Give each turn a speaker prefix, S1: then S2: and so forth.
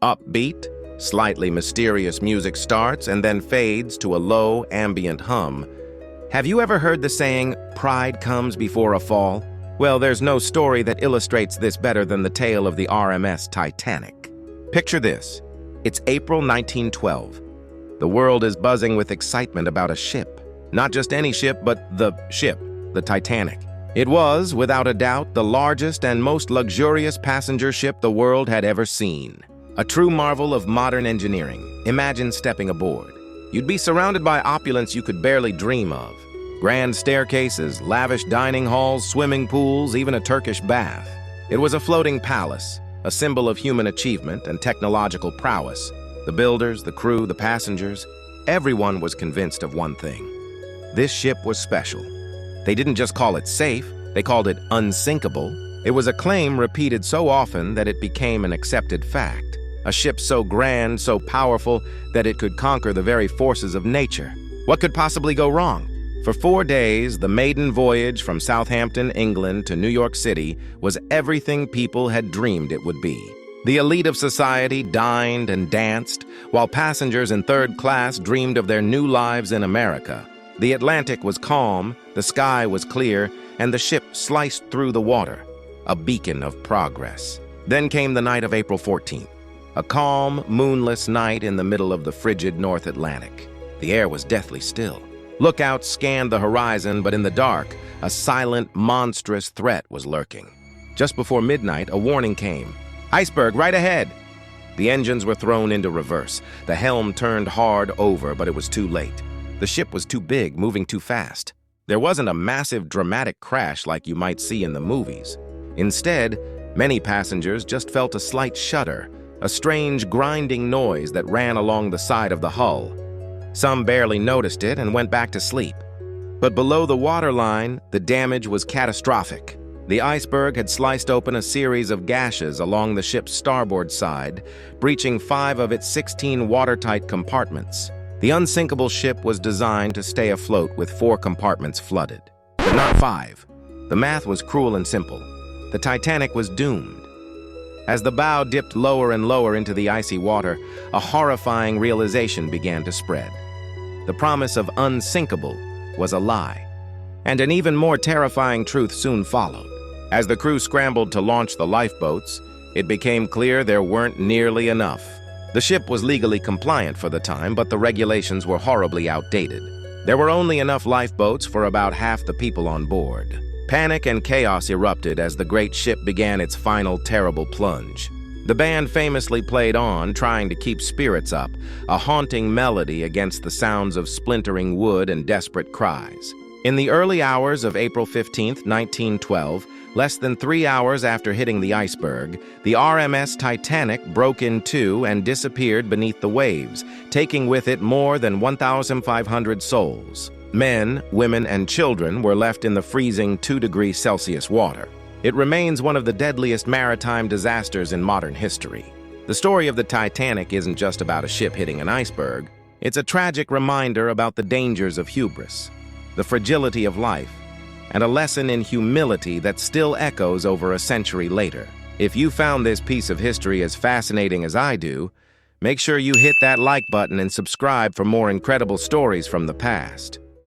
S1: Upbeat, slightly mysterious music starts and then fades to a low, ambient hum. Have you ever heard the saying, "Pride comes before a fall"? Well, there's no story that illustrates this better than the tale of the RMS Titanic. Picture this. It's April 1912. The world is buzzing with excitement about a ship. Not just any ship, but the ship, the Titanic. It was, without a doubt, the largest and most luxurious passenger ship the world had ever seen. A true marvel of modern engineering. Imagine stepping aboard. You'd be surrounded by opulence you could barely dream of. Grand staircases, lavish dining halls, swimming pools, even a Turkish bath. It was a floating palace, a symbol of human achievement and technological prowess. The builders, the crew, the passengers, everyone was convinced of one thing. This ship was special. They didn't just call it safe, they called it unsinkable. It was a claim repeated so often that it became an accepted fact. A ship so grand, so powerful, that it could conquer the very forces of nature. What could possibly go wrong? For 4 days, the maiden voyage from Southampton, England to New York City was everything people had dreamed it would be. The elite of society dined and danced, while passengers in third class dreamed of their new lives in America. The Atlantic was calm, the sky was clear, and the ship sliced through the water, a beacon of progress. Then came the night of April 14th, a calm, moonless night in the middle of the frigid North Atlantic. The air was deathly still. Lookouts scanned the horizon, but in the dark, a silent, monstrous threat was lurking. Just before midnight, a warning came. "Iceberg, right ahead!" The engines were thrown into reverse. The helm turned hard over, but it was too late. The ship was too big, moving too fast. There wasn't a massive, dramatic crash like you might see in the movies. Instead, many passengers just felt a slight shudder, a strange, grinding noise that ran along the side of the hull. Some barely noticed it and went back to sleep. But below the waterline, the damage was catastrophic. The iceberg had sliced open a series of gashes along the ship's starboard side, breaching 5 of its 16 watertight compartments. The unsinkable ship was designed to stay afloat with 4 compartments flooded, but not 5. The math was cruel and simple. The Titanic was doomed. As the bow dipped lower and lower into the icy water, a horrifying realization began to spread. The promise of unsinkable was a lie. And an even more terrifying truth soon followed. As the crew scrambled to launch the lifeboats, it became clear there weren't nearly enough. The ship was legally compliant for the time, but the regulations were horribly outdated. There were only enough lifeboats for about half the people on board. Panic and chaos erupted as the great ship began its final terrible plunge. The band famously played on, trying to keep spirits up, a haunting melody against the sounds of splintering wood and desperate cries. In the early hours of April 15, 1912, less than 3 hours after hitting the iceberg, the RMS Titanic broke in two and disappeared beneath the waves, taking with it more than 1,500 souls. Men, women, and children were left in the freezing 2 degrees Celsius water. It remains one of the deadliest maritime disasters in modern history. The story of the Titanic isn't just about a ship hitting an iceberg. It's a tragic reminder about the dangers of hubris, the fragility of life, and a lesson in humility that still echoes over a century later. If you found this piece of history as fascinating as I do, make sure you hit that like button and subscribe for more incredible stories from the past.